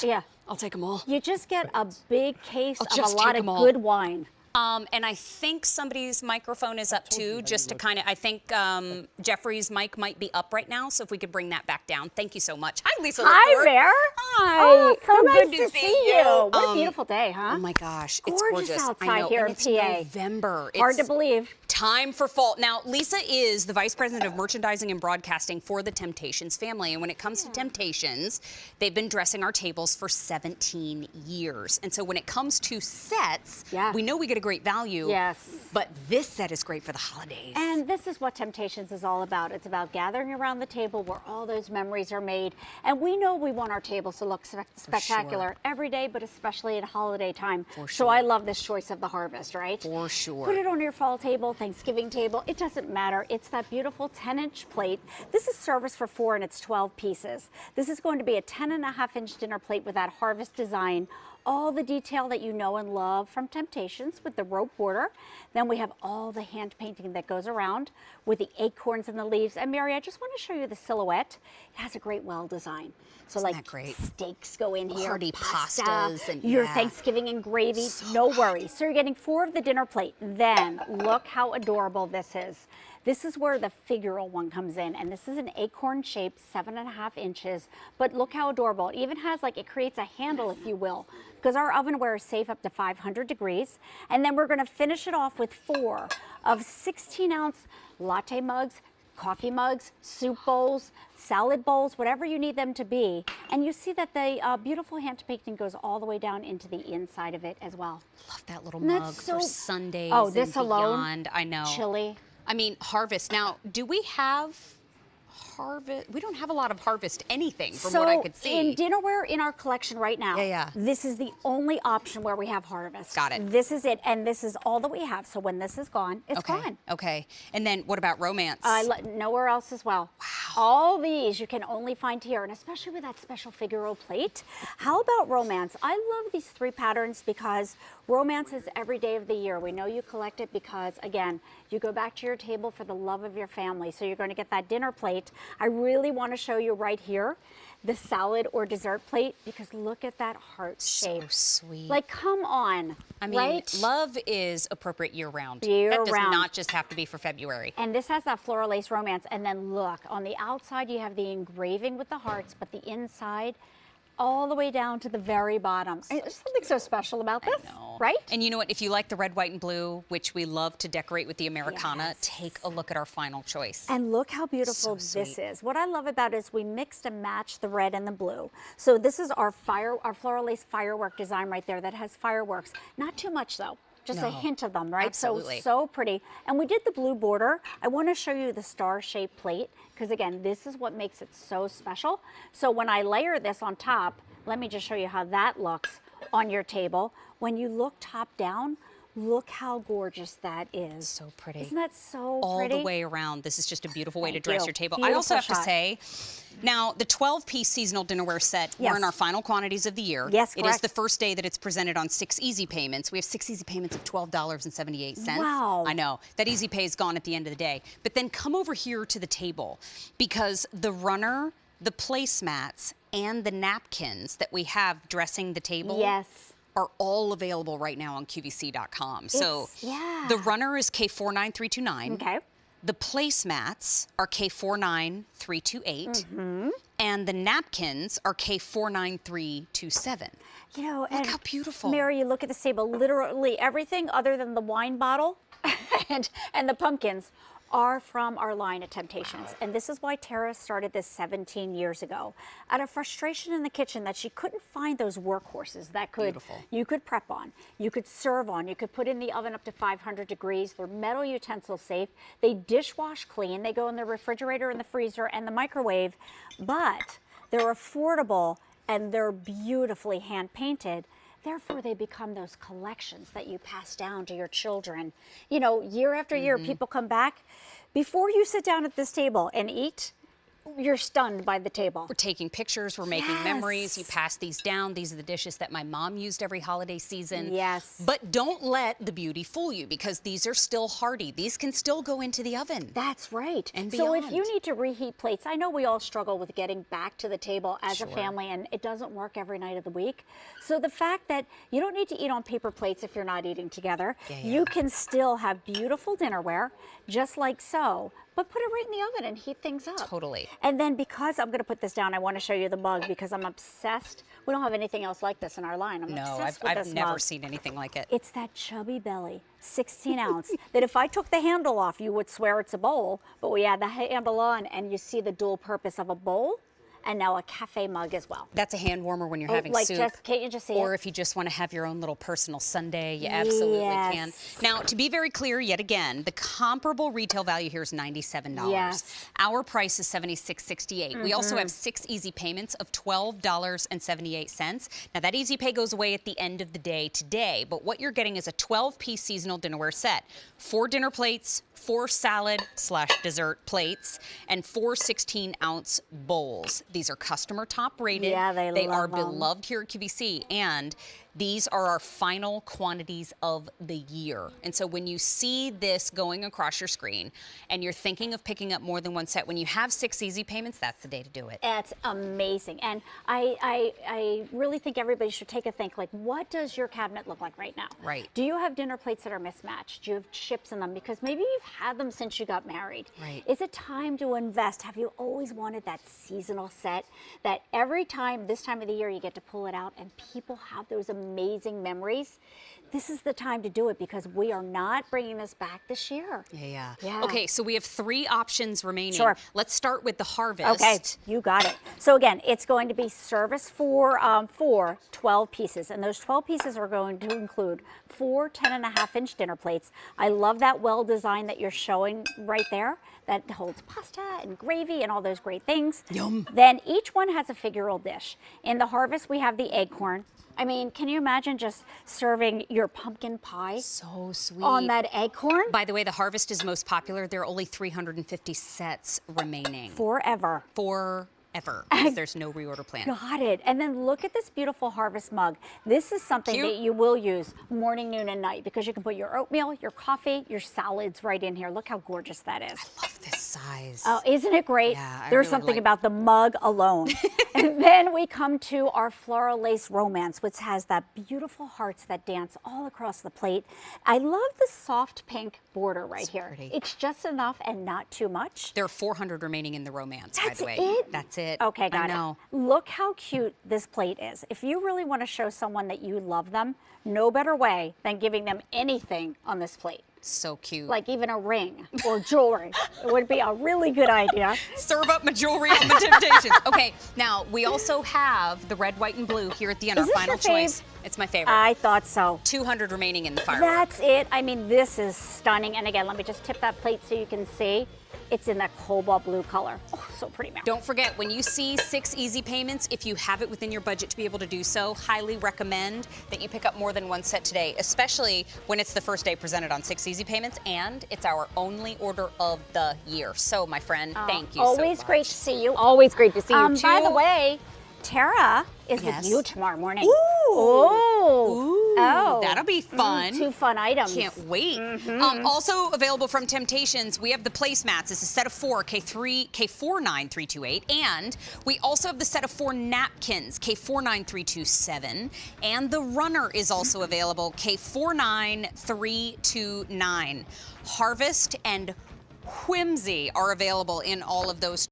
Yeah. I'll take them all. You just get a big case of a just lot take of 'em all. good wine. And I think somebody's microphone is up too, just to kind of, I think Jeffrey's mic might be up right now, so if we could bring that back down. Thank you so much. Hi, Lisa. Hi, Bear. Hi. Oh, so Good nice to see you. What a beautiful day, huh? Oh my gosh, it's Gorgeous gorgeous. outside I know. here And in it's PA. November. Hard to It's believe. time for fall. Now, Lisa is the Vice President of Merchandising and Broadcasting for the Temp-Tations family. And when it comes to Temp-Tations, they've been dressing our tables for 17 years. And so when it comes to sets, we know we get a great value. Yes. But this set is great for the holidays. And this is what Temp-Tations is all about. It's about gathering around the table where all those memories are made. And we know we want our tables to look spectacular every day, but especially at holiday time. So I love this choice of the harvest, right? For sure. Put it on your fall table, Thanksgiving table. It doesn't matter. It's that beautiful 10-inch plate. This is service for 4 and it's 12 pieces. This is going to be a 10.5-inch dinner plate with that harvest design. All the detail that you know and love from Temp-Tations with the rope border. Then we have all the hand painting that goes around with the acorns and the leaves. And Mary, I just want to show you the silhouette. It has a great well design. So Isn't like that great? Steaks go in here, Hearty pasta, pastas and your Thanksgiving and gravy, no worries. So you're getting 4 of the dinner plate. Then look how adorable this is. This is where the figural one comes in, and this is an acorn shape, 7.5 inches, but look how adorable. It even has like, it creates a handle, if you will, because our ovenware is safe up to 500 degrees. And then we're gonna finish it off with 4 of 16-ounce latte mugs, coffee mugs, soup bowls, salad bowls, whatever you need them to be. And you see that the beautiful hand painting goes all the way down into the inside of it as well. Love that little mug for Sundays. Oh, this and alone, beyond. I know. chili. I mean, harvest. Now, do we have harvest? We don't have a lot of harvest anything from what I could see. In dinnerware in our collection right now, this is the only option where we have harvest. Got it. This is it, and this is all that we have. So when this is gone, it's gone. Okay. And then what about romance? Nowhere else as well. Wow. All these you can only find here, and especially with that special figural plate. How about romance? I love these 3 patterns because romance is every day of the year. We know you collect it because, again, you go back to your table for the love of your family. So you're going to get that dinner plate. I really want to show you right here the salad or dessert plate because look at that heart shape. So sweet. Like, come on. I mean, love is appropriate year-round. Year-round. That does not just have to be for February. And this has that floral lace romance. And then look, on the outside you have the engraving with the hearts, but the inside, all the way down to the very bottom. There's something so special about this, right? And you know what? If you like the red, white, and blue, which we love to decorate with the Americana, take a look at our final choice. And look how beautiful this is. What I love about it is we mixed and matched the red and the blue. So this is our floral lace firework design right there that has fireworks. Not too much though. Just a hint of them, right? Absolutely. So pretty. And we did the blue border. I want to show you the star-shaped plate because, again, this is what makes it so special. So when I layer this on top, let me just show you how that looks on your table. When you look top down, look how gorgeous that is. So pretty. Isn't that so All pretty? the way around. This is just a beautiful way to dress your table. Beautiful I also have shot. to say, now, the 12-piece seasonal dinnerware set, we're in our final quantities of the year. Yes, It is the first day that it's presented on 6 easy payments. We have 6 easy payments of $12.78. Wow. I know. That easy pay is gone at the end of the day. But then come over here to the table because the runner, the placemats, and the napkins that we have dressing the table are all available right now on QVC.com. So the runner is K49329. Okay. The placemats are K49328, and the napkins are K49327. You know, look how beautiful. Mary, you look at this table, literally everything other than the wine bottle and the pumpkins are from our line of Temp-Tations. And this is why Tara started this 17 years ago. Out of frustration in the kitchen that she couldn't find those workhorses that you could prep on, you could serve on, you could put in the oven up to 500 degrees. They're metal utensil safe. They dishwash clean. They go in the refrigerator and the freezer and the microwave, but they're affordable and they're beautifully hand painted. Therefore, they become those collections that you pass down to your children. You know, year after year, people come back. Before you sit down at this table and eat, you're stunned by the table. We're taking pictures, we're making memories. You pass these down. These are the dishes that my mom used every holiday season. Yes. But don't let the beauty fool you, because these are still hardy. These can still go into the oven. That's right. And so beyond. if you need to reheat plates, I know we all struggle with getting back to the table as a family, and it doesn't work every night of the week. So the fact that you don't need to eat on paper plates if you're not eating together, you can still have beautiful dinnerware, just like so, but put it right in the oven and heat things up. Totally. And then, because I'm going to put this down, I want to show you the mug because I'm obsessed. We don't have anything else like this in our line. I'm obsessed with this I've never mug. seen anything like it. It's that chubby belly, 16 ounce, that if I took the handle off, you would swear it's a bowl, but we add the handle on and you see the dual purpose of a bowl and now a cafe mug as well. That's a hand warmer when you're having soup. Can't you just see or it? if you just want to have your own little personal sundae, you absolutely can. Now, to be very clear, yet again, the comparable retail value here is $97. Yes. Our price is $76.68. We also have 6 easy payments of $12.78. Now, that easy pay goes away at the end of the day today, but what you're getting is a 12-piece seasonal dinnerware set. 4 dinner plates, 4 salad/dessert plates, and 4 16-ounce bowls. These are customer top rated. Yeah, they are love them. beloved here at QVC, and these are our final quantities of the year. And so when you see this going across your screen and you're thinking of picking up more than one set, when you have 6 easy payments, that's the day to do it. That's amazing. And I really think everybody should take a think, like, what does your cabinet look like right now? Right. Do you have dinner plates that are mismatched? Do you have chips in them? Because maybe you've had them since you got married. Right. Is it time to invest? Have you always wanted that seasonal set that every time, this time of the year, you get to pull it out and people have those amazing memories? This is the time to do it because we are not bringing this back this year. Yeah. Yeah. Okay, so we have 3 options remaining. Sure. Let's start with the harvest. Okay, you got it. So again, it's going to be service for 12 pieces, and those 12 pieces are going to include 4 10.5-inch dinner plates. I love that well design that you're showing right there that holds pasta and gravy and all those great things. Yum. Then each one has a figural dish. In the harvest, we have the acorn. I mean, can you imagine just serving your pumpkin pie So sweet. on that acorn? By the way, the harvest is most popular. There are only 350 sets remaining. Forever. Forever, because there's no reorder plan. Got it. And then look at this beautiful harvest mug. This is something that you will use morning, noon, and night because you can put your oatmeal, your coffee, your salads right in here. Look how gorgeous that is. I love this size. Oh, isn't it great? Yeah, I There's really something like- about the mug alone. And then we come to our floral lace romance, which has that beautiful hearts that dance all across the plate. I love the soft pink border right here. Pretty. It's just enough and not too much. There are 400 remaining in the romance, by That's the way. it? That's it. Okay, got I know. it. Look how cute this plate is. If you really want to show someone that you love them, no better way than giving them anything on this plate. So cute. Like even a ring or jewelry. It would be a really good idea. Serve up my jewelry on the Temptations. Okay, now we also have the red, white, and blue here at the end. Is Our this final your fave? choice. It's my favorite. I thought so. 200 remaining in the firework. That's it. I mean, this is stunning. And again, let me just tip that plate so you can see. It's in that cobalt blue color. Oh, so pretty, man. Don't forget, when you see 6 easy payments, if you have it within your budget to be able to do so, highly recommend that you pick up more than one set today, especially when it's the first day presented on 6 easy payments, and it's our only order of the year. So, my friend, thank you Always so much. great to see you. Always great to see you, too. By the way, Tara is Yes. with you tomorrow morning. Ooh. Oh. Ooh, that'll be fun. 2 fun items. Can't wait. Also available from Temptations, we have the placemats. It's a set of 4, K49328, and we also have the set of 4 napkins, K49327, and the runner is also available, K49329. Harvest and Whimsy are available in all of those